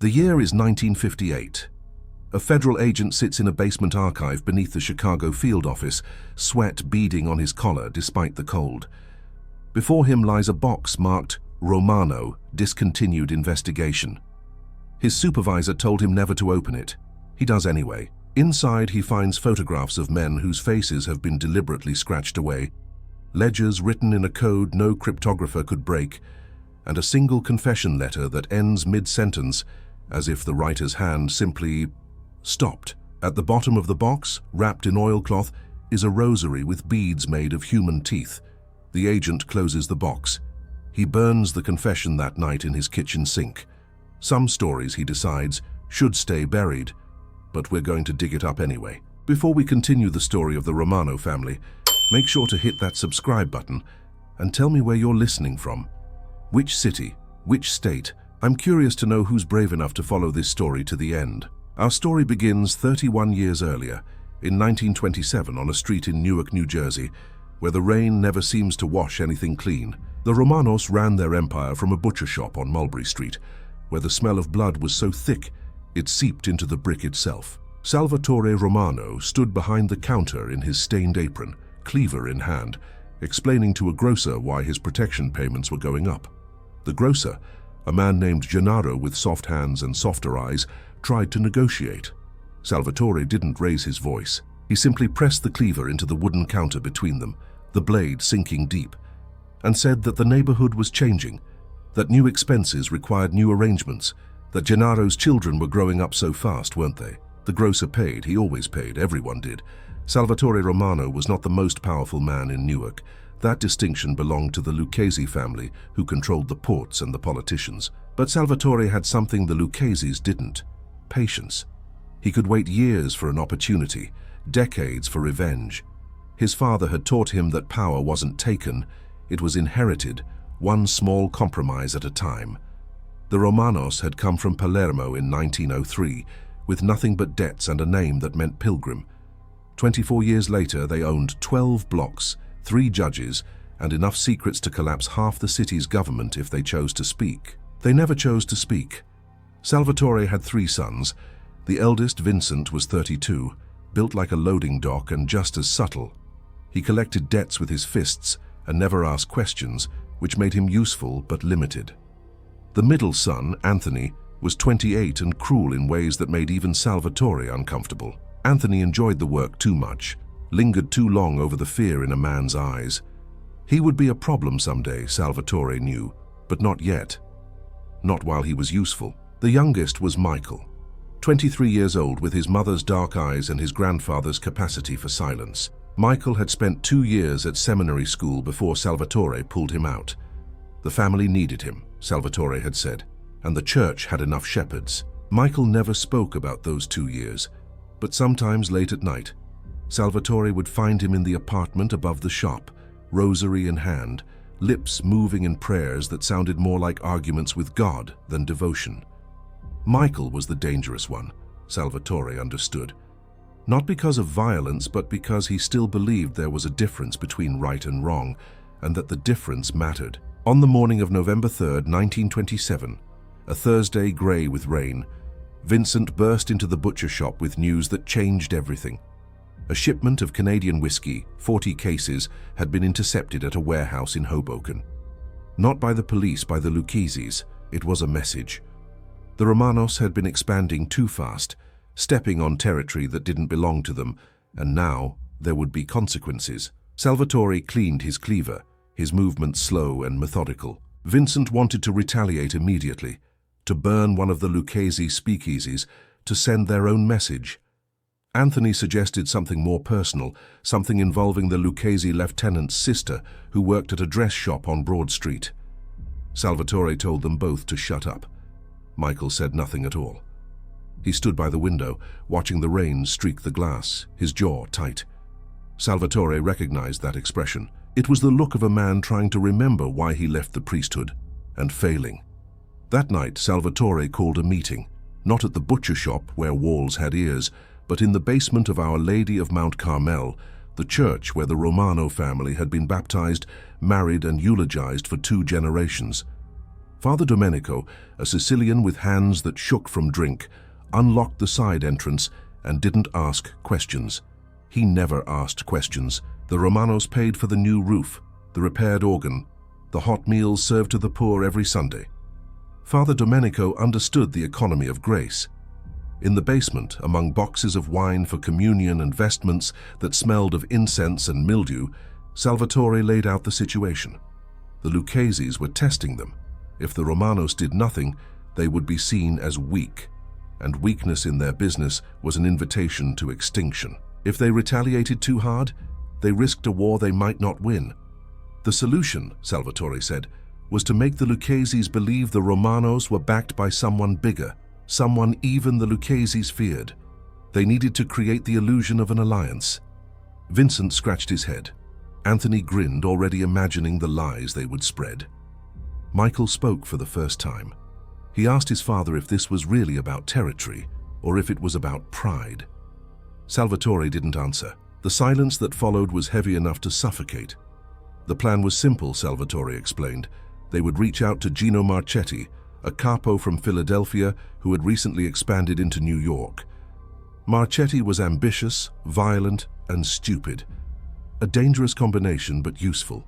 The year is 1958. A federal agent sits in a basement archive beneath the Chicago field office, sweat beading on his collar despite the cold. Before him lies a box marked Romano, discontinued investigation. His supervisor told him never to open it. He does anyway. Inside he finds photographs of men whose faces have been deliberately scratched away, ledgers written in a code no cryptographer could break, and a single confession letter that ends mid-sentence as if the writer's hand simply stopped. At the bottom of the box, wrapped in oilcloth, is a rosary with beads made of human teeth. The agent closes the box. He burns the confession that night in his kitchen sink. Some stories, he decides, should stay buried, but we're going to dig it up anyway. Before we continue the story of the Romano family, make sure to hit that subscribe button and tell me where you're listening from. Which city? Which state? I'm curious to know who's brave enough to follow this story to the end. Our story begins 31 years earlier, in 1927 on a street in Newark, New Jersey, where the rain never seems to wash anything clean. The Romanos ran their empire from a butcher shop on Mulberry Street, where the smell of blood was so thick it seeped into the brick itself. Salvatore Romano stood behind the counter in his stained apron, cleaver in hand, explaining to a grocer why his protection payments were going up. The grocer, a man named Gennaro with soft hands and softer eyes, tried to negotiate. Salvatore didn't raise his voice. He simply pressed the cleaver into the wooden counter between them, the blade sinking deep, and said that the neighborhood was changing, that new expenses required new arrangements, that Gennaro's children were growing up so fast, weren't they? The grocer paid. He always paid. Everyone did. Salvatore Romano was not the most powerful man in Newark. That distinction belonged to the Lucchese family, who controlled the ports and the politicians. But Salvatore had something the Luccheses didn't: patience. He could wait years for an opportunity, decades for revenge. His father had taught him that power wasn't taken, it was inherited, one small compromise at a time. The Romanos had come from Palermo in 1903, with nothing but debts and a name that meant pilgrim. 24 years later, they owned 12 blocks, 3 judges, and enough secrets to collapse half the city's government if they chose to speak. They never chose to speak. Salvatore had 3 sons. The eldest, Vincent, was 32, built like a loading dock and just as subtle. He collected debts with his fists and never asked questions, which made him useful but limited. The middle son, Anthony, was 28 and cruel in ways that made even Salvatore uncomfortable. Anthony enjoyed the work too much, lingered too long over the fear in a man's eyes. He would be a problem someday, Salvatore knew, but not yet. Not while he was useful. The youngest was Michael, 23 years old, with his mother's dark eyes and his grandfather's capacity for silence. Michael had spent 2 years at seminary school before Salvatore pulled him out. The family needed him, Salvatore had said, and the church had enough shepherds. Michael never spoke about those 2 years, but sometimes late at night, Salvatore would find him in the apartment above the shop, rosary in hand, lips moving in prayers that sounded more like arguments with God than devotion. Michael was the dangerous one, Salvatore understood. Not because of violence, but because he still believed there was a difference between right and wrong, and that the difference mattered. On the morning of November 3rd, 1927, a Thursday grey with rain, Vincent burst into the butcher shop with news that changed everything. A shipment of Canadian whiskey, 40 cases, had been intercepted at a warehouse in Hoboken. Not by the police, by the Luccheses. It was a message. The Romanos had been expanding too fast, stepping on territory that didn't belong to them, and now there would be consequences. Salvatore cleaned his cleaver, his movements slow and methodical. Vincent wanted to retaliate immediately, to burn one of the Lucchese speakeasies, to send their own message. Anthony suggested something more personal, something involving the Lucchese lieutenant's sister, who worked at a dress shop on Broad Street. Salvatore told them both to shut up. Michael said nothing at all. He stood by the window, watching the rain streak the glass, his jaw tight. Salvatore recognized that expression. It was the look of a man trying to remember why he left the priesthood, and failing. That night, Salvatore called a meeting, not at the butcher shop where walls had ears, but in the basement of Our Lady of Mount Carmel, the church where the Romano family had been baptized, married, and eulogized for 2 generations. Father Domenico, a Sicilian with hands that shook from drink, unlocked the side entrance and didn't ask questions. He never asked questions. The Romanos paid for the new roof, the repaired organ, the hot meals served to the poor every Sunday. Father Domenico understood the economy of grace. In the basement, among boxes of wine for communion and vestments that smelled of incense and mildew, Salvatore laid out the situation. The Luccheses were testing them. If the Romanos did nothing, they would be seen as weak, and weakness in their business was an invitation to extinction. If they retaliated too hard, they risked a war they might not win. The solution, Salvatore said, was to make the Luccheses believe the Romanos were backed by someone bigger, someone even the Luccheses feared. They needed to create the illusion of an alliance. Vincent scratched his head. Anthony grinned, already imagining the lies they would spread. Michael spoke for the first time. He asked his father if this was really about territory or if it was about pride. Salvatore didn't answer. The silence that followed was heavy enough to suffocate. The plan was simple, Salvatore explained. They would reach out to Gino Marchetti, a capo from Philadelphia who had recently expanded into New York. Marchetti was ambitious, violent, and stupid. A dangerous combination, but useful.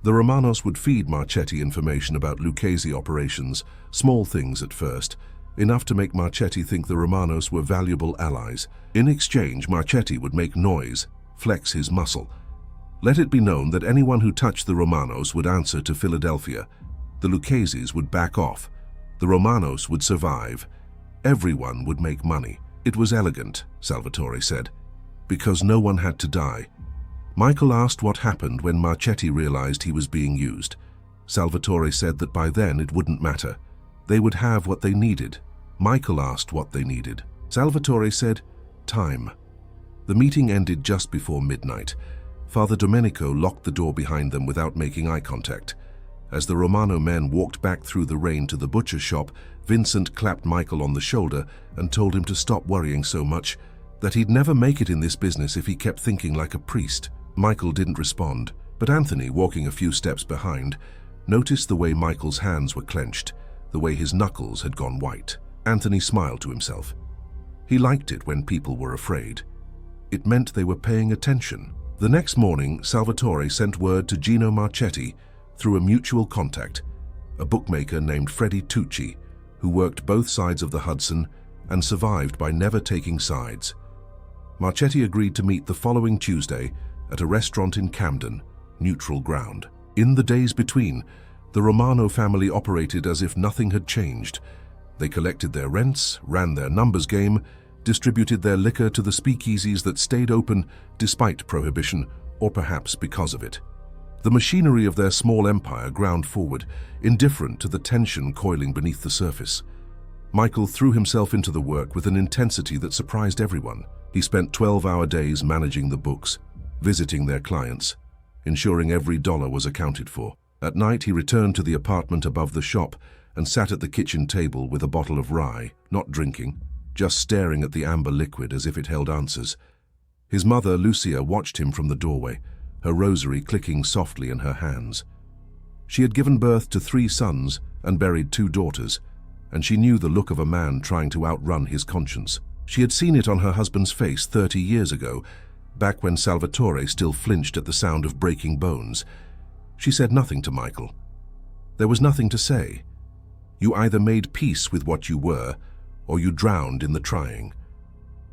The Romanos would feed Marchetti information about Lucchese operations, small things at first, enough to make Marchetti think the Romanos were valuable allies. In exchange, Marchetti would make noise, flex his muscle. Let it be known that anyone who touched the Romanos would answer to Philadelphia. The Luccheses would back off. The Romanos would survive. Everyone would make money. It was elegant, Salvatore said, because no one had to die. Michael asked what happened when Marchetti realized he was being used. Salvatore said that by then it wouldn't matter. They would have what they needed. Michael asked what they needed. Salvatore said, time. The meeting ended just before midnight. Father Domenico locked the door behind them without making eye contact. As the Romano men walked back through the rain to the butcher's shop, Vincent clapped Michael on the shoulder and told him to stop worrying so much, that he'd never make it in this business if he kept thinking like a priest. Michael didn't respond, but Anthony, walking a few steps behind, noticed the way Michael's hands were clenched, the way his knuckles had gone white. Anthony smiled to himself. He liked it when people were afraid. It meant they were paying attention. The next morning, Salvatore sent word to Gino Marchetti through a mutual contact, a bookmaker named Freddie Tucci, who worked both sides of the Hudson and survived by never taking sides. Marchetti agreed to meet the following Tuesday at a restaurant in Camden, neutral ground. In the days between, the Romano family operated as if nothing had changed. They collected their rents, ran their numbers game, distributed their liquor to the speakeasies that stayed open despite prohibition, or perhaps because of it. The machinery of their small empire ground forward, indifferent to the tension coiling beneath the surface. Michael threw himself into the work with an intensity that surprised everyone. He spent 12-hour days managing the books, visiting their clients, ensuring every dollar was accounted for. At night, he returned to the apartment above the shop and sat at the kitchen table with a bottle of rye, not drinking, just staring at the amber liquid as if it held answers. His mother, Lucia, watched him from the doorway, her rosary clicking softly in her hands. She had given birth to 3 sons and buried 2 daughters, and she knew the look of a man trying to outrun his conscience. She had seen it on her husband's face 30 years ago, back when Salvatore still flinched at the sound of breaking bones. She said nothing to Michael. There was nothing to say. You either made peace with what you were, or you drowned in the trying.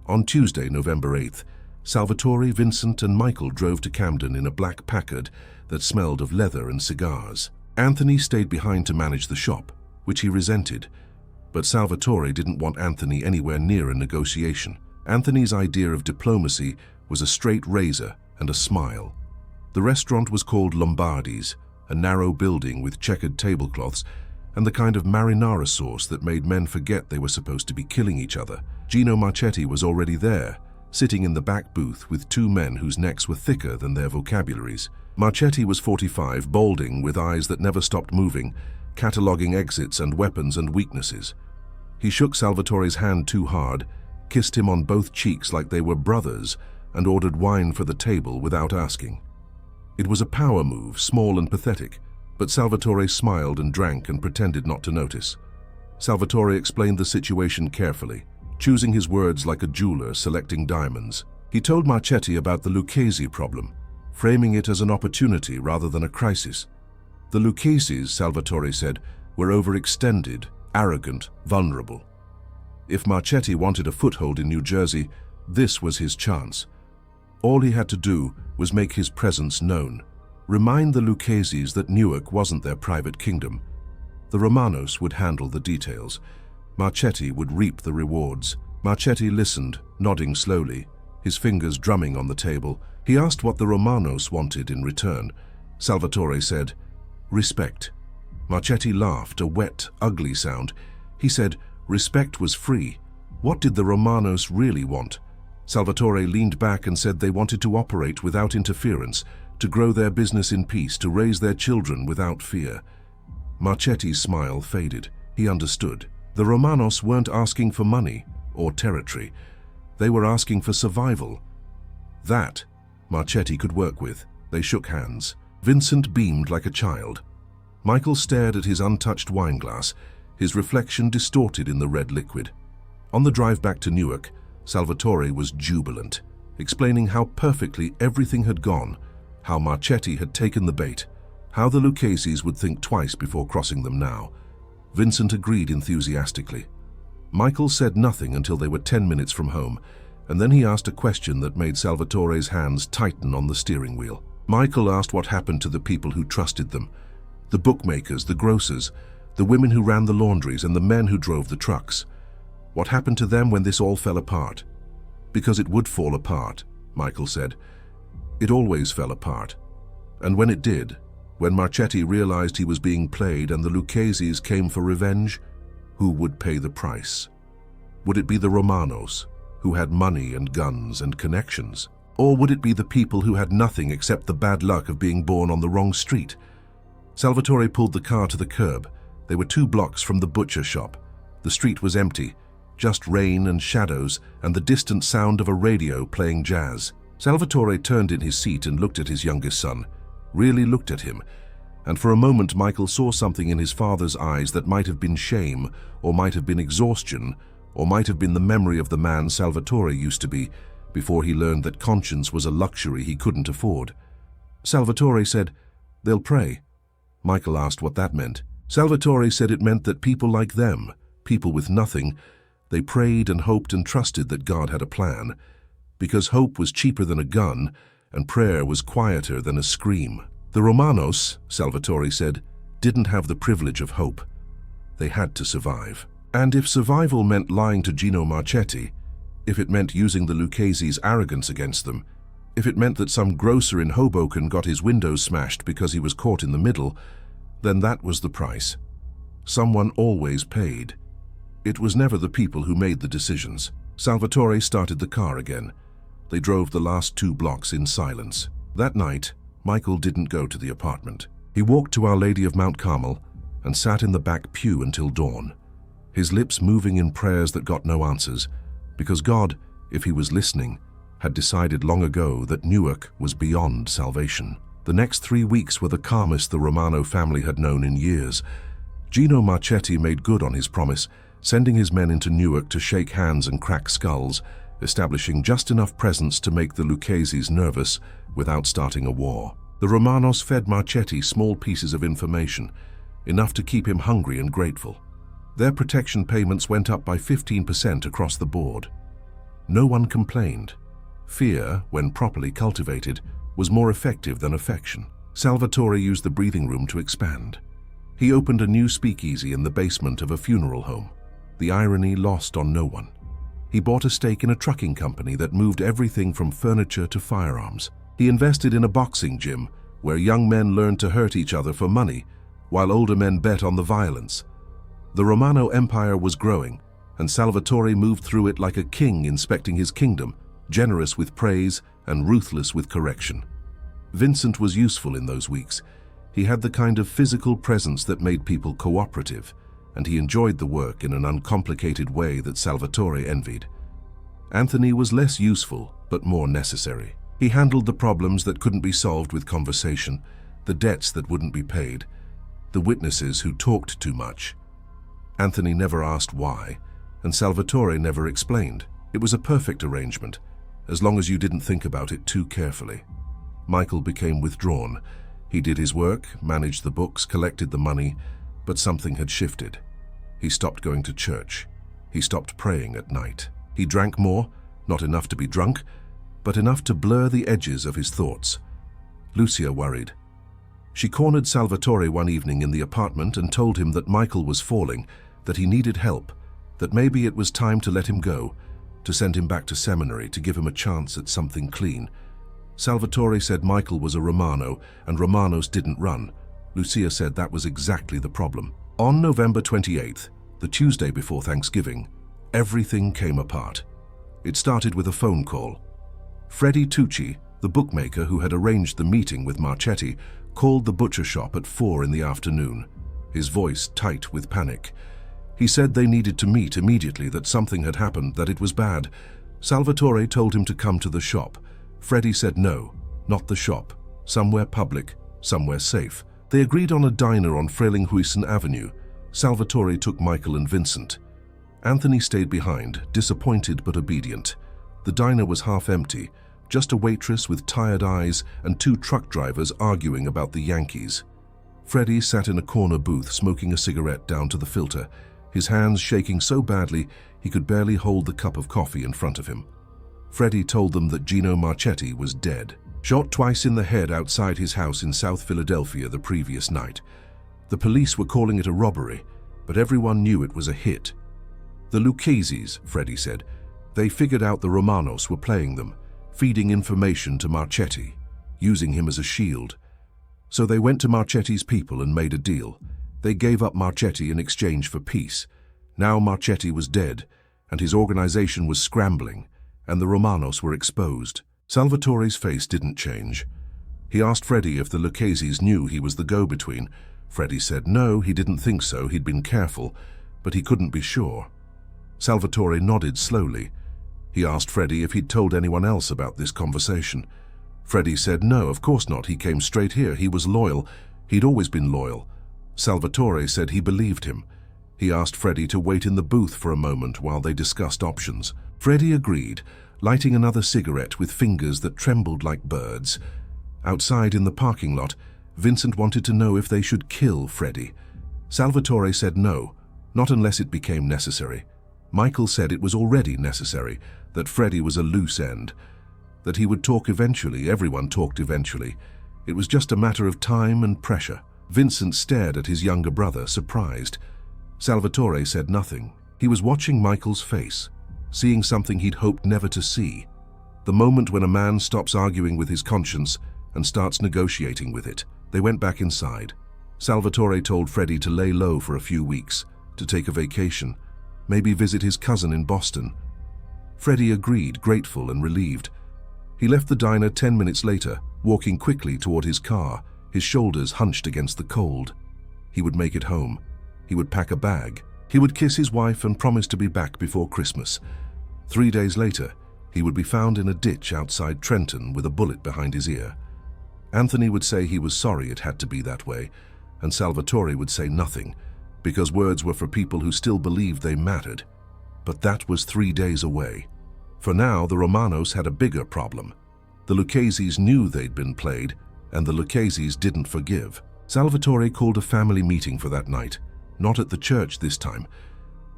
On Tuesday, November 8th, Salvatore, Vincent, and Michael drove to Camden in a black Packard that smelled of leather and cigars. Anthony stayed behind to manage the shop, which he resented, but Salvatore didn't want Anthony anywhere near a negotiation. Anthony's idea of diplomacy was a straight razor and a smile. The restaurant was called Lombardi's, a narrow building with checkered tablecloths and the kind of marinara sauce that made men forget they were supposed to be killing each other. Gino Marchetti was already there, sitting in the back booth with 2 men whose necks were thicker than their vocabularies. Marchetti was 45, balding, with eyes that never stopped moving, cataloguing exits and weapons and weaknesses. He shook Salvatore's hand too hard, kissed him on both cheeks like they were brothers, and ordered wine for the table without asking. It was a power move, small and pathetic, But Salvatore smiled and drank and pretended not to notice. Salvatore explained the situation carefully, choosing his words like a jeweler selecting diamonds. He told Marchetti about the Lucchese problem, framing it as an opportunity rather than a crisis. The Luccheses, Salvatore said, were overextended, arrogant, vulnerable. If Marchetti wanted a foothold in New Jersey, this was his chance. All he had to do was make his presence known, remind the Luccheses that Newark wasn't their private kingdom. The Romanos would handle the details. Marchetti would reap the rewards. Marchetti listened, nodding slowly, his fingers drumming on the table. He asked what the Romanos wanted in return. Salvatore said, "Respect." Marchetti laughed, a wet, ugly sound. He said, respect was free. What did the Romanos really want? Salvatore leaned back and said they wanted to operate without interference, to grow their business in peace, to raise their children without fear. Marchetti's smile faded. He understood. The Romanos weren't asking for money or territory. They were asking for survival. That Marchetti could work with. They shook hands. Vincent beamed like a child. Michael stared at his untouched wine glass, his reflection distorted in the red liquid. On the drive back to Newark, Salvatore was jubilant, explaining how perfectly everything had gone, how Marchetti had taken the bait, how the Luccheses would think twice before crossing them now. Vincent agreed enthusiastically. Michael said nothing until they were 10 minutes from home, and then he asked a question that made Salvatore's hands tighten on the steering wheel. Michael asked what happened to the people who trusted them. The bookmakers, the grocers, the women who ran the laundries, and the men who drove the trucks. What happened to them when this all fell apart? Because it would fall apart, Michael said. It always fell apart. And when it did, when Marchetti realized he was being played and the Luccheses came for revenge, who would pay the price? Would it be the Romanos, who had money and guns and connections? Or would it be the people who had nothing except the bad luck of being born on the wrong street? Salvatore pulled the car to the curb. They were 2 blocks from the butcher shop. The street was empty, just rain and shadows and the distant sound of a radio playing jazz. Salvatore turned in his seat and looked at his youngest son, really looked at him, and for a moment Michael saw something in his father's eyes that might have been shame, or might have been exhaustion, or might have been the memory of the man Salvatore used to be before he learned that conscience was a luxury he couldn't afford. Salvatore said, "They'll pray." Michael asked what that meant. Salvatore said it meant that people like them, people with nothing, they prayed and hoped and trusted that God had a plan, because hope was cheaper than a gun and prayer was quieter than a scream. The Romanos, Salvatore said, didn't have the privilege of hope. They had to survive. And if survival meant lying to Gino Marchetti, if it meant using the Lucchese's arrogance against them, if it meant that some grocer in Hoboken got his windows smashed because he was caught in the middle, then that was the price. Someone always paid. It was never the people who made the decisions. Salvatore started the car again. They drove the last 2 blocks in silence. That night, Michael didn't go to the apartment. He walked to Our Lady of Mount Carmel and sat in the back pew until dawn, his lips moving in prayers that got no answers, because God, if he was listening, had decided long ago that Newark was beyond salvation. The next 3 weeks were the calmest the Romano family had known in years. Gino Marchetti made good on his promise, sending his men into Newark to shake hands and crack skulls, establishing just enough presence to make the Luccheses nervous without starting a war. The Romanos fed Marchetti small pieces of information, enough to keep him hungry and grateful. Their protection payments went up by 15% across the board. No one complained. Fear, when properly cultivated, was more effective than affection. Salvatore used the breathing room to expand. He opened a new speakeasy in the basement of a funeral home. The irony lost on no one. He bought a stake in a trucking company that moved everything from furniture to firearms. He invested in a boxing gym where young men learned to hurt each other for money, while older men bet on the violence. The Romano Empire was growing, and Salvatore moved through it like a king inspecting his kingdom, generous with praise and ruthless with correction. Vincent was useful in those weeks. He had the kind of physical presence that made people cooperative, and he enjoyed the work in an uncomplicated way that Salvatore envied. Anthony was less useful, but more necessary. He handled the problems that couldn't be solved with conversation, the debts that wouldn't be paid, the witnesses who talked too much. Anthony never asked why, and Salvatore never explained. It was a perfect arrangement, as long as you didn't think about it too carefully. Michael became withdrawn. He did his work, managed the books, collected the money, but something had shifted. He stopped going to church. He stopped praying at night. He drank more, not enough to be drunk, but enough to blur the edges of his thoughts. Lucia worried. She cornered Salvatore one evening in the apartment and told him that Michael was falling, that he needed help, that maybe it was time to let him go, to send him back to seminary, to give him a chance at something clean. Salvatore said Michael was a Romano, and Romanos didn't run. Lucia said that was exactly the problem. On November 28th, the Tuesday before Thanksgiving, everything came apart. It started with a phone call. Freddie Tucci, the bookmaker who had arranged the meeting with Marchetti, called the butcher shop at 4 in the afternoon, his voice tight with panic. He said they needed to meet immediately, that something had happened, that it was bad. Salvatore told him to come to the shop. Freddie said no, not the shop, somewhere public, somewhere safe. They agreed on a diner on Frelinghuysen Avenue. Salvatore took Michael and Vincent. Anthony stayed behind, disappointed but obedient. The diner was half empty, just a waitress with tired eyes and 2 truck drivers arguing about the Yankees. Freddie sat in a corner booth smoking a cigarette down to the filter, his hands shaking so badly he could barely hold the cup of coffee in front of him. Freddie told them that Gino Marchetti was dead, shot twice in the head outside his house in South Philadelphia the previous night. The police were calling it a robbery, but everyone knew it was a hit. The Lucchese's, Freddie said. They figured out the Romanos were playing them, feeding information to Marchetti, using him as a shield. So they went to Marchetti's people and made a deal. They gave up Marchetti in exchange for peace. Now Marchetti was dead, and his organization was scrambling, and the Romanos were exposed. Salvatore's face didn't change. He asked Freddie if the Lucchese's knew he was the go-between. Freddie said no, he didn't think so, he'd been careful, but he couldn't be sure. Salvatore nodded slowly. He asked Freddie if he'd told anyone else about this conversation. Freddie said no, of course not, he came straight here, he was loyal, he'd always been loyal. Salvatore said he believed him. He asked Freddie to wait in the booth for a moment while they discussed options. Freddie agreed, lighting another cigarette with fingers that trembled like birds. Outside in the parking lot, Vincent wanted to know if they should kill Freddie. Salvatore said no, not unless it became necessary. Michael said it was already necessary, that Freddie was a loose end, that he would talk eventually, everyone talked eventually. It was just a matter of time and pressure. Vincent stared at his younger brother, surprised. Salvatore said nothing. He was watching Michael's face, seeing something he'd hoped never to see. The moment when a man stops arguing with his conscience and starts negotiating with it. They went back inside. Salvatore told Freddie to lay low for a few weeks, to take a vacation, maybe visit his cousin in Boston. Freddie agreed, grateful and relieved. He left the diner 10 minutes later, walking quickly toward his car, his shoulders hunched against the cold. He would make it home. He would pack a bag. He would kiss his wife and promise to be back before Christmas. 3 days later, he would be found in a ditch outside Trenton with a bullet behind his ear. Anthony would say he was sorry it had to be that way, and Salvatore would say nothing, because words were for people who still believed they mattered. But that was 3 days away. For now, the Romanos had a bigger problem. The Lucchese's knew they'd been played, and the Lucchese's didn't forgive. Salvatore called a family meeting for that night, not at the church this time,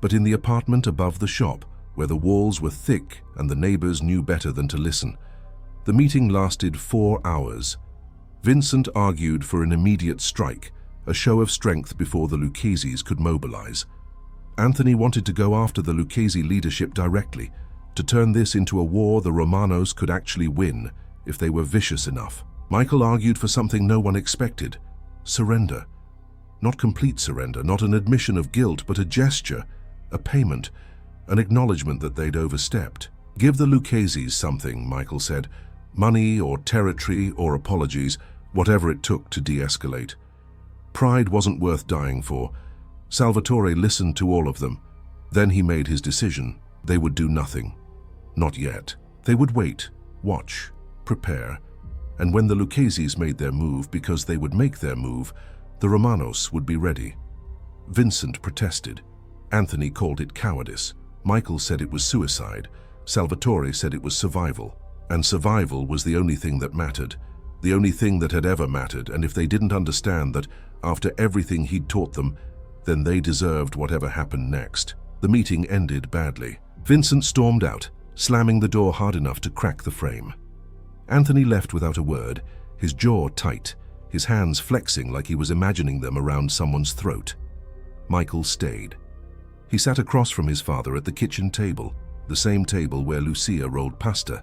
but in the apartment above the shop, where the walls were thick and the neighbors knew better than to listen. The meeting lasted 4 hours. Vincent argued for an immediate strike, a show of strength before the Lucchese's could mobilize. Anthony wanted to go after the Lucchese leadership directly, to turn this into a war the Romanos could actually win if they were vicious enough. Michael argued for something no one expected: surrender. Not complete surrender, not an admission of guilt, but a gesture, a payment, an acknowledgement that they'd overstepped. Give the Lucchese's something, Michael said. Money or territory or apologies, whatever it took to de-escalate. Pride wasn't worth dying for. Salvatore listened to all of them. Then he made his decision. They would do nothing. Not yet. They would wait, watch, prepare. And when the Lucchese's made their move, because they would make their move, The Romanos would be ready. Vincent protested. Anthony called it cowardice. Michael said it was suicide. Salvatore said it was survival. And survival was the only thing that mattered. The only thing that had ever mattered, and if they didn't understand that, after everything he'd taught them, then they deserved whatever happened next. The meeting ended badly. Vincent stormed out, slamming the door hard enough to crack the frame. Anthony left without a word, his jaw tight, his hands flexing like he was imagining them around someone's throat. Michael stayed. He sat across from his father at the kitchen table, the same table where Lucia rolled pasta,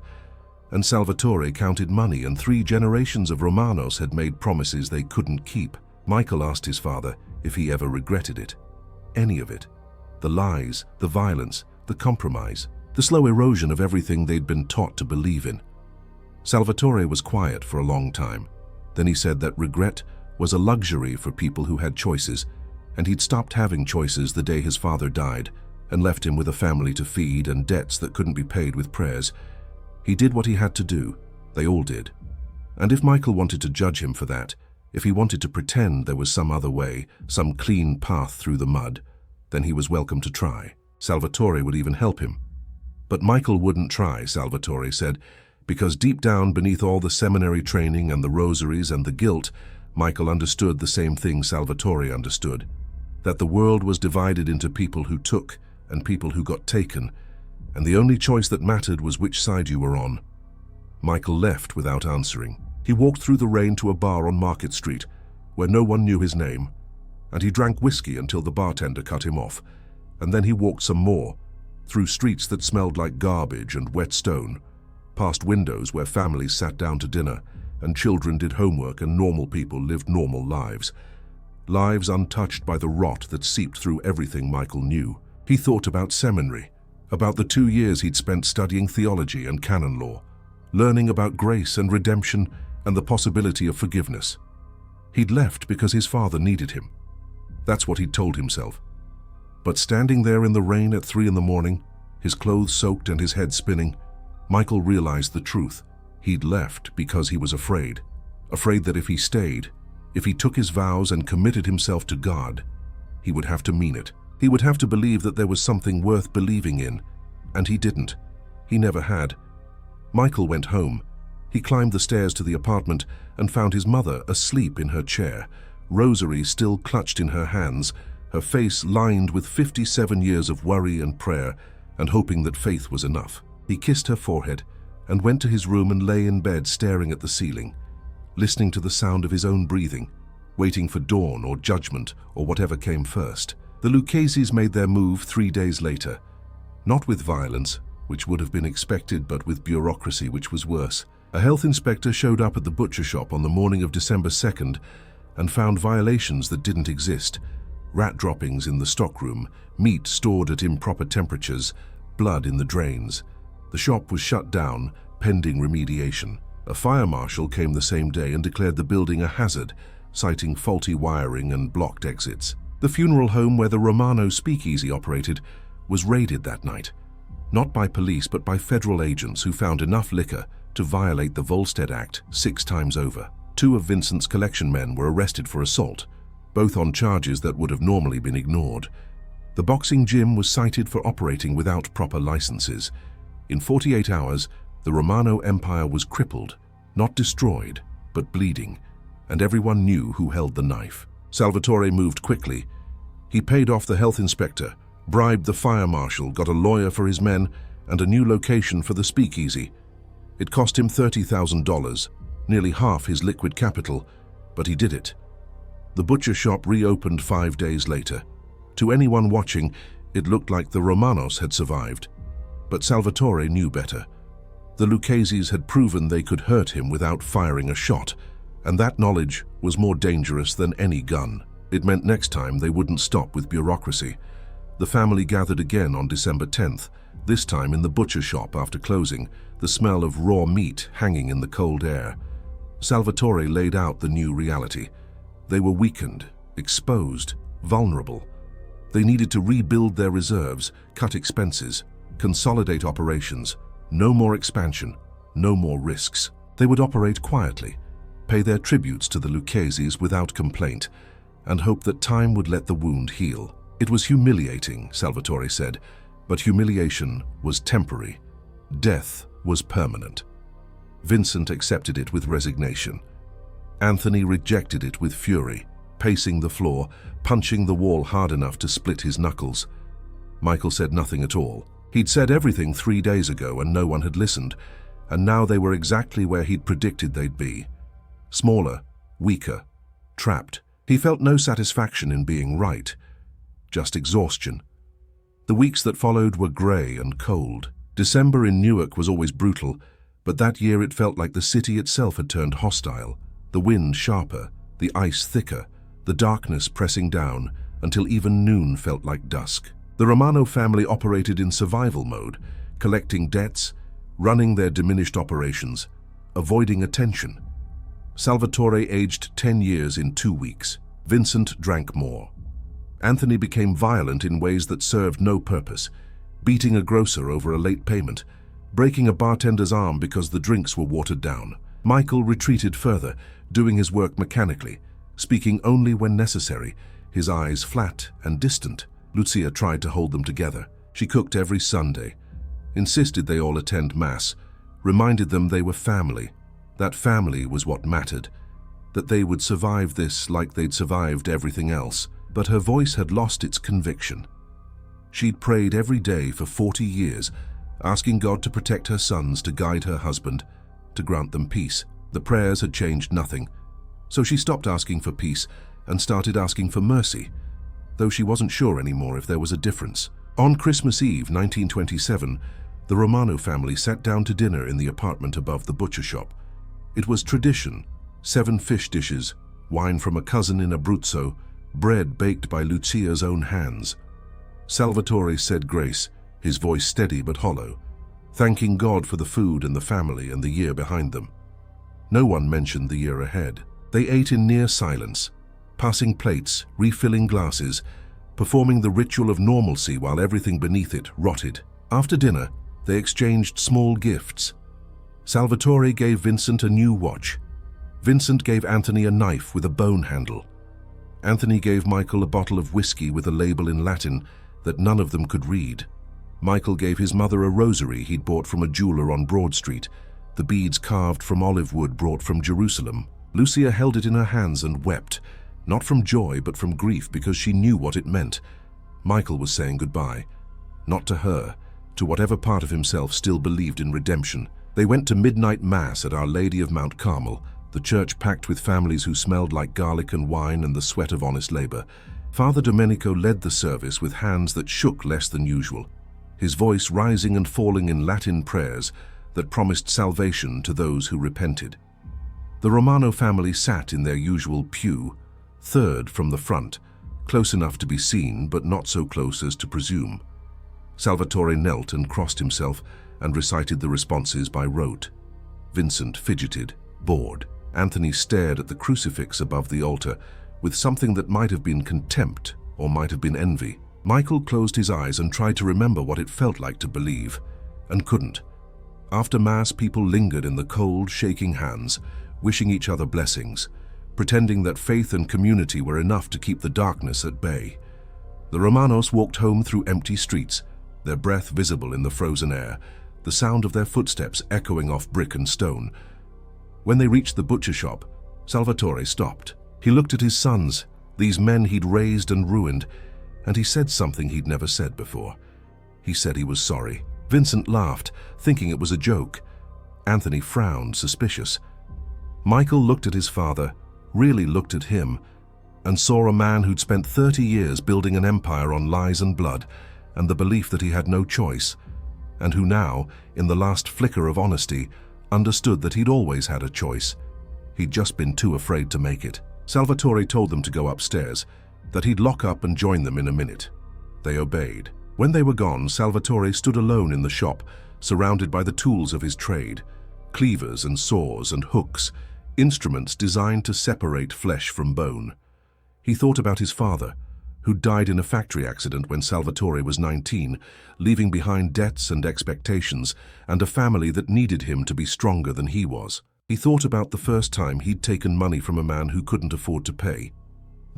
and Salvatore counted money, and 3 generations of Romanos had made promises they couldn't keep. Michael asked his father if he ever regretted it. Any of it. The lies, the violence, the compromise, the slow erosion of everything they'd been taught to believe in. Salvatore was quiet for a long time. Then he said that regret was a luxury for people who had choices, and he'd stopped having choices the day his father died and left him with a family to feed and debts that couldn't be paid with prayers. He did what he had to do. They all did. And if Michael wanted to judge him for that, if he wanted to pretend there was some other way, some clean path through the mud, then he was welcome to try. Salvatore would even help him. But Michael wouldn't try, Salvatore said, because deep down beneath all the seminary training and the rosaries and the guilt, Michael understood the same thing Salvatore understood, that the world was divided into people who took and people who got taken, and the only choice that mattered was which side you were on. Michael left without answering. He walked through the rain to a bar on Market Street, where no one knew his name, and he drank whiskey until the bartender cut him off, and then he walked some more, through streets that smelled like garbage and wet stone, past windows where families sat down to dinner, and children did homework and normal people lived normal lives. Lives untouched by the rot that seeped through everything Michael knew. He thought about seminary, about the 2 years he'd spent studying theology and canon law, learning about grace and redemption and the possibility of forgiveness. He'd left because his father needed him. That's what he'd told himself. But standing there in the rain at 3 in the morning, his clothes soaked and his head spinning, Michael realized the truth. He'd left because he was afraid. Afraid that if he stayed, if he took his vows and committed himself to God, he would have to mean it. He would have to believe that there was something worth believing in, and he didn't. He never had. Michael went home. He climbed the stairs to the apartment and found his mother asleep in her chair, rosary still clutched in her hands, her face lined with 57 years of worry and prayer and hoping that faith was enough. He kissed her forehead and went to his room and lay in bed staring at the ceiling, listening to the sound of his own breathing, waiting for dawn or judgment or whatever came first. The Lucchese's made their move 3 days later, not with violence, which would have been expected, but with bureaucracy, which was worse. A health inspector showed up at the butcher shop on the morning of December 2nd and found violations that didn't exist. Rat droppings in the stockroom, meat stored at improper temperatures, blood in the drains. The shop was shut down, pending remediation. A fire marshal came the same day and declared the building a hazard, citing faulty wiring and blocked exits. The funeral home where the Romano speakeasy operated was raided that night, not by police but by federal agents who found enough liquor to violate the Volstead Act 6 times over. 2 of Vincent's collection men were arrested for assault, both on charges that would have normally been ignored. The boxing gym was cited for operating without proper licenses. In 48 hours, the Romano Empire was crippled, not destroyed, but bleeding, and everyone knew who held the knife. Salvatore moved quickly. He paid off the health inspector, bribed the fire marshal, got a lawyer for his men, and a new location for the speakeasy. It cost him $30,000, nearly half his liquid capital, but he did it. The butcher shop reopened 5 days later. To anyone watching, it looked like the Romanos had survived. But Salvatore knew better. The Lucchese's had proven they could hurt him without firing a shot, and that knowledge was more dangerous than any gun. It meant next time they wouldn't stop with bureaucracy. The family gathered again on December 10th, this time in the butcher shop after closing, the smell of raw meat hanging in the cold air. Salvatore laid out the new reality. They were weakened, exposed, vulnerable. They needed to rebuild their reserves, cut expenses, consolidate operations. No more expansion, no more risks. They would operate quietly, pay their tributes to the Lucchese's without complaint, and hoped that time would let the wound heal. It was humiliating, Salvatore said, but humiliation was temporary. Death was permanent. Vincent accepted it with resignation. Anthony rejected it with fury, pacing the floor, punching the wall hard enough to split his knuckles. Michael said nothing at all. He'd said everything 3 days ago and no one had listened, and now they were exactly where he'd predicted they'd be. Smaller, weaker, trapped. He felt no satisfaction in being right, just exhaustion. The weeks that followed were grey and cold. December in Newark was always brutal, but that year it felt like the city itself had turned hostile. The wind sharper, the ice thicker, the darkness pressing down until even noon felt like dusk. The Romano family operated in survival mode, collecting debts, running their diminished operations, avoiding attention. Salvatore aged 10 years in 2 weeks. Vincent drank more. Anthony became violent in ways that served no purpose, beating a grocer over a late payment, breaking a bartender's arm because the drinks were watered down. Michael retreated further, doing his work mechanically, speaking only when necessary, his eyes flat and distant. Lucia tried to hold them together. She cooked every Sunday, insisted they all attend Mass, reminded them they were family. That family was what mattered, that they would survive this like they'd survived everything else. But her voice had lost its conviction. She'd prayed every day for 40 years, asking God to protect her sons, to guide her husband, to grant them peace. The prayers had changed nothing, so she stopped asking for peace and started asking for mercy, though she wasn't sure anymore if there was a difference. On Christmas Eve, 1927, the Romano family sat down to dinner in the apartment above the butcher shop. It was tradition: 7 fish dishes, wine from a cousin in Abruzzo, bread baked by Lucia's own hands. Salvatore said grace, his voice steady but hollow, thanking God for the food and the family and the year behind them. No one mentioned the year ahead. They ate in near silence, passing plates, refilling glasses, performing the ritual of normalcy while everything beneath it rotted. After dinner, they exchanged small gifts. Salvatore gave Vincent a new watch. Vincent gave Anthony a knife with a bone handle. Anthony gave Michael a bottle of whiskey with a label in Latin that none of them could read. Michael gave his mother a rosary he'd bought from a jeweler on Broad Street, the beads carved from olive wood brought from Jerusalem. Lucia held it in her hands and wept, not from joy but from grief, because she knew what it meant. Michael was saying goodbye, not to her, to whatever part of himself still believed in redemption. They went to midnight Mass at Our Lady of Mount Carmel, the church packed with families who smelled like garlic and wine and the sweat of honest labor. Father Domenico led the service with hands that shook less than usual, his voice rising and falling in Latin prayers that promised salvation to those who repented. The Romano family sat in their usual pew, third from the front, close enough to be seen but not so close as to presume. Salvatore knelt and crossed himself and recited the responses by rote. Vincent fidgeted, bored. Anthony stared at the crucifix above the altar with something that might have been contempt or might have been envy. Michael closed his eyes and tried to remember what it felt like to believe, and couldn't. After Mass, people lingered in the cold, shaking hands, wishing each other blessings, pretending that faith and community were enough to keep the darkness at bay. The Romanos walked home through empty streets, their breath visible in the frozen air, the sound of their footsteps echoing off brick and stone. When they reached the butcher shop, Salvatore stopped. He looked at his sons, these men he'd raised and ruined, and he said something he'd never said before. He said he was sorry. Vincent laughed, thinking it was a joke. Anthony frowned, suspicious. Michael looked at his father, really looked at him, and saw a man who'd spent 30 years building an empire on lies and blood, and the belief that he had no choice, and who now, in the last flicker of honesty, understood that he'd always had a choice. He'd just been too afraid to make it. Salvatore told them to go upstairs, that he'd lock up and join them in a minute. They obeyed. When they were gone, Salvatore stood alone in the shop, surrounded by the tools of his trade, cleavers and saws and hooks, instruments designed to separate flesh from bone. He thought about his father, who died in a factory accident when Salvatore was 19, leaving behind debts and expectations and a family that needed him to be stronger than he was. He thought about the first time he'd taken money from a man who couldn't afford to pay.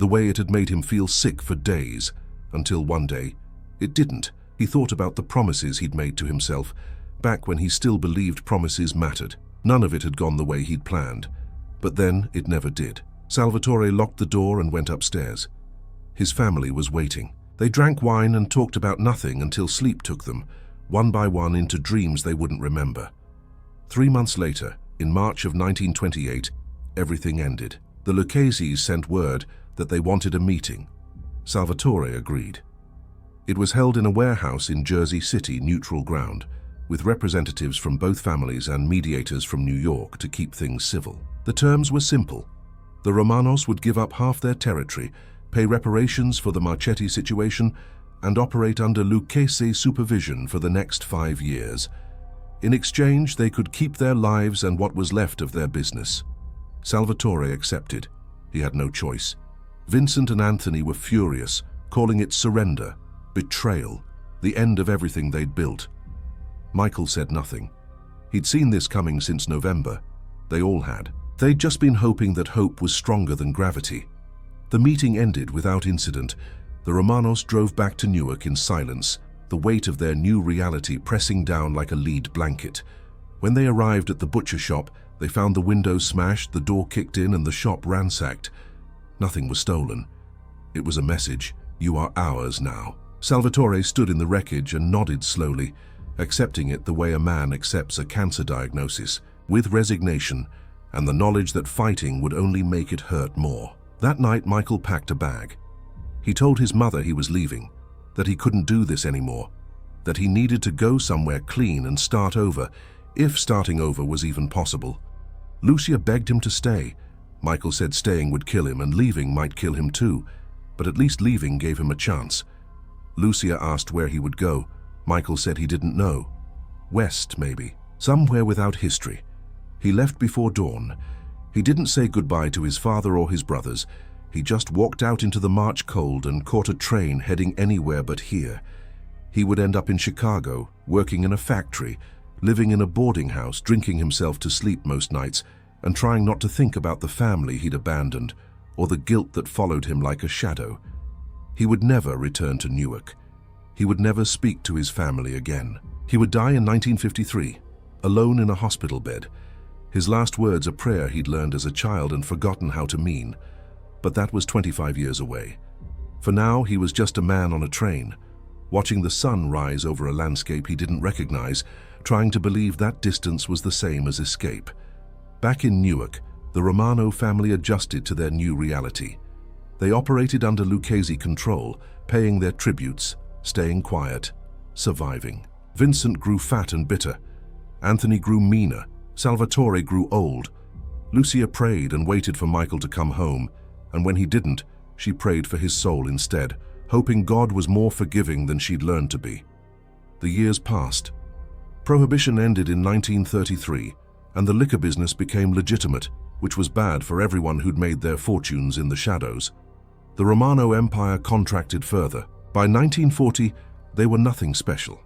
the way it had made him feel sick for days, until one day, it didn't. He thought about the promises he'd made to himself, back when he still believed promises mattered. None of it had gone the way he'd planned, but then it never did. Salvatore locked the door and went upstairs. His family was waiting. They drank wine and talked about nothing until sleep took them, one by one, into dreams they wouldn't remember. 3 months later, in March of 1928, everything ended. The Lucchese's sent word that they wanted a meeting. Salvatore agreed. It was held in a warehouse in Jersey City, neutral ground, with representatives from both families and mediators from New York to keep things civil. The terms were simple. The Romanos would give up half their territory, pay reparations for the Marchetti situation, and operate under Lucchese supervision for the next 5 years. In exchange, they could keep their lives and what was left of their business. Salvatore accepted. He had no choice. Vincent and Anthony were furious, calling it surrender, betrayal, the end of everything they'd built. Michael said nothing. He'd seen this coming since November. They all had. They'd just been hoping that hope was stronger than gravity. The meeting ended without incident. The Romanos drove back to Newark in silence, the weight of their new reality pressing down like a lead blanket. When they arrived at the butcher shop, they found the windows smashed, the door kicked in, and the shop ransacked. Nothing was stolen. It was a message: "You are ours now." Salvatore stood in the wreckage and nodded slowly, accepting it the way a man accepts a cancer diagnosis, with resignation and the knowledge that fighting would only make it hurt more. That night, Michael packed a bag. He told his mother he was leaving, that he couldn't do this anymore, that he needed to go somewhere clean and start over, if starting over was even possible. Lucia begged him to stay. Michael said staying would kill him and leaving might kill him too, but at least leaving gave him a chance. Lucia asked where he would go. Michael said he didn't know. West, maybe. Somewhere without history. He left before dawn. He didn't say goodbye to his father or his brothers. He just walked out into the March cold and caught a train heading anywhere but here. He would end up in Chicago, working in a factory, living in a boarding house, drinking himself to sleep most nights, and trying not to think about the family he'd abandoned, or the guilt that followed him like a shadow. He would never return to Newark. He would never speak to his family again. He would die in 1953, alone in a hospital bed. His last words a prayer he'd learned as a child and forgotten how to mean. But that was 25 years away. For now, he was just a man on a train, watching the sun rise over a landscape he didn't recognize, trying to believe that distance was the same as escape. Back in Newark, the Romano family adjusted to their new reality. They operated under Lucchese control, paying their tributes, staying quiet, surviving. Vincent grew fat and bitter. Anthony grew meaner. Salvatore grew old. Lucia prayed and waited for Michael to come home, and when he didn't, she prayed for his soul instead, hoping God was more forgiving than she'd learned to be. The years passed. Prohibition ended in 1933, and the liquor business became legitimate, which was bad for everyone who'd made their fortunes in the shadows. The Romano Empire contracted further. By 1940, they were nothing special.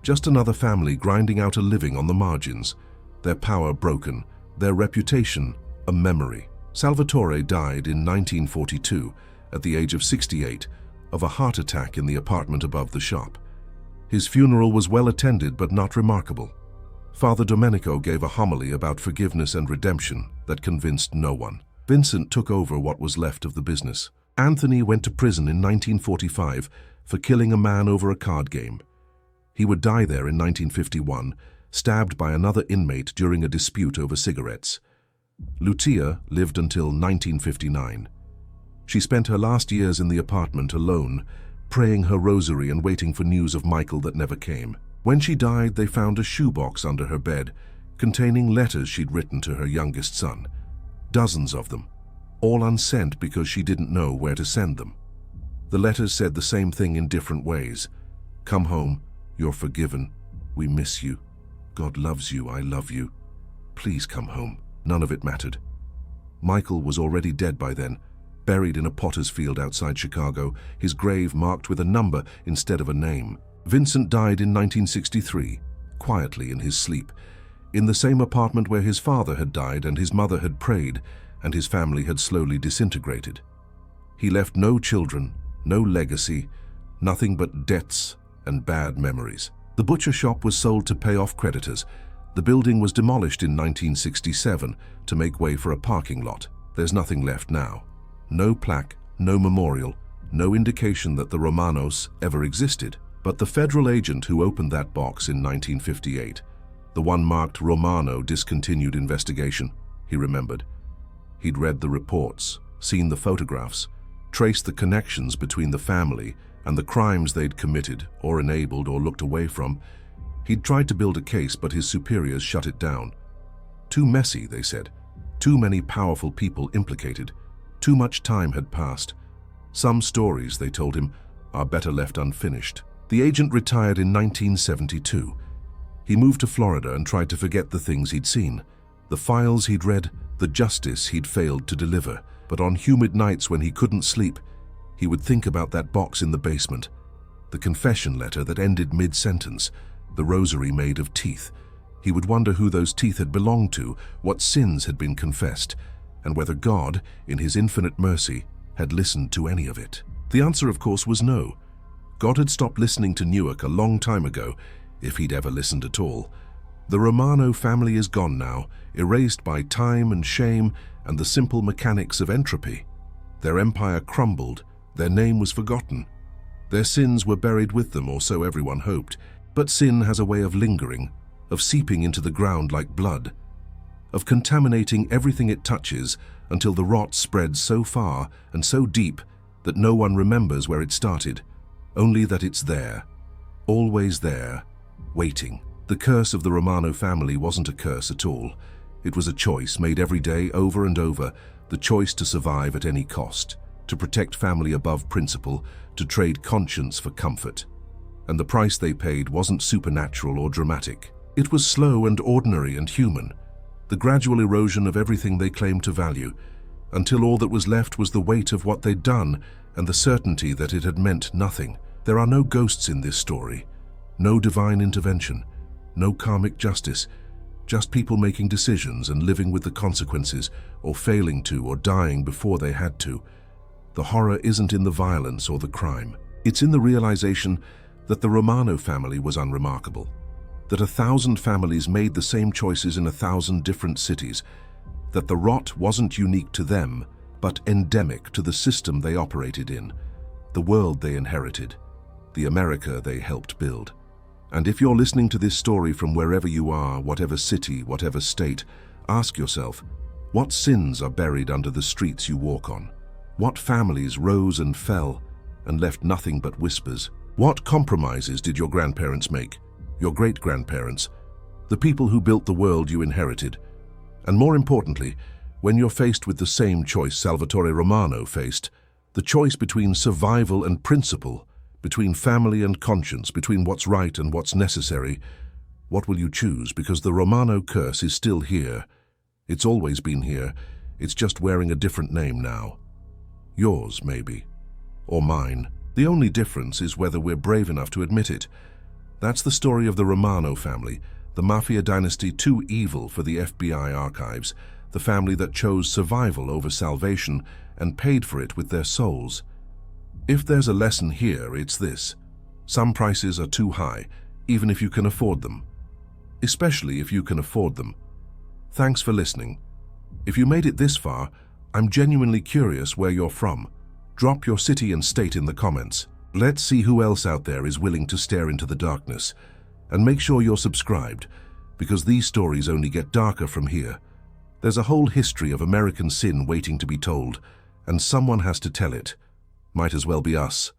Just another family grinding out a living on the margins, their power broken, their reputation a memory. Salvatore died in 1942, at the age of 68, of a heart attack in the apartment above the shop. His funeral was well attended but not remarkable. Father Domenico gave a homily about forgiveness and redemption that convinced no one. Vincent took over what was left of the business. Anthony went to prison in 1945 for killing a man over a card game. He would die there in 1951, stabbed by another inmate during a dispute over cigarettes. Lucia lived until 1959. She spent her last years in the apartment alone, praying her rosary and waiting for news of Michael that never came. When she died, they found a shoebox under her bed, containing letters she'd written to her youngest son. Dozens of them, all unsent because she didn't know where to send them. The letters said the same thing in different ways. Come home, you're forgiven, we miss you, God loves you, I love you, please come home. None of it mattered. Michael was already dead by then, buried in a potter's field outside Chicago, his grave marked with a number instead of a name. Vincent died in 1963, quietly in his sleep, in the same apartment where his father had died and his mother had prayed and his family had slowly disintegrated. He left no children, no legacy, nothing but debts and bad memories. The butcher shop was sold to pay off creditors. The building was demolished in 1967 to make way for a parking lot. There's nothing left now. No plaque, no memorial, no indication that the Romanos ever existed. But the federal agent who opened that box in 1958, the one marked Romano discontinued investigation, he remembered. He'd read the reports, seen the photographs, traced the connections between the family and the crimes they'd committed or enabled or looked away from. He'd tried to build a case, but his superiors shut it down. Too messy, they said. Too many powerful people implicated. Too much time had passed. Some stories, they told him, are better left unfinished. The agent retired in 1972. He moved to Florida and tried to forget the things he'd seen, the files he'd read, the justice he'd failed to deliver. But on humid nights when he couldn't sleep, he would think about that box in the basement, the confession letter that ended mid-sentence, the rosary made of teeth. He would wonder who those teeth had belonged to, what sins had been confessed, and whether God, in his infinite mercy, had listened to any of it. The answer, of course, was no. God had stopped listening to Newark a long time ago, if he'd ever listened at all. The Romano family is gone now, erased by time and shame and the simple mechanics of entropy. Their empire crumbled, their name was forgotten. Their sins were buried with them, or so everyone hoped. But sin has a way of lingering, of seeping into the ground like blood, of contaminating everything it touches until the rot spreads so far and so deep that no one remembers where it started, only that it's there, always there, waiting. The curse of the Romano family wasn't a curse at all. It was a choice made every day over and over, the choice to survive at any cost, to protect family above principle, to trade conscience for comfort. And the price they paid wasn't supernatural or dramatic. It was slow and ordinary and human, the gradual erosion of everything they claimed to value, until all that was left was the weight of what they'd done and the certainty that it had meant nothing. There are no ghosts in this story, no divine intervention, no karmic justice, just people making decisions and living with the consequences, or failing to, or dying before they had to. The horror isn't in the violence or the crime. It's in the realization that the Romano family was unremarkable, that 1,000 families made the same choices in 1,000 different cities, that the rot wasn't unique to them, but endemic to the system they operated in, the world they inherited, the America they helped build. And if you're listening to this story from wherever you are, whatever city, whatever state, ask yourself, what sins are buried under the streets you walk on? What families rose and fell and left nothing but whispers? What compromises did your grandparents make, your great-grandparents, the people who built the world you inherited? And more importantly, when you're faced with the same choice Salvatore Romano faced, the choice between survival and principle, between family and conscience, between what's right and what's necessary, what will you choose? Because the Romano curse is still here. It's always been here. It's just wearing a different name now. Yours, maybe. Or mine. The only difference is whether we're brave enough to admit it. That's the story of the Romano family, the Mafia dynasty too evil for the FBI archives, the family that chose survival over salvation and paid for it with their souls. If there's a lesson here, it's this. Some prices are too high, even if you can afford them. Especially if you can afford them. Thanks for listening. If you made it this far, I'm genuinely curious where you're from. Drop your city and state in the comments. Let's see who else out there is willing to stare into the darkness. And make sure you're subscribed, because these stories only get darker from here. There's a whole history of American sin waiting to be told, and someone has to tell it. Might as well be us.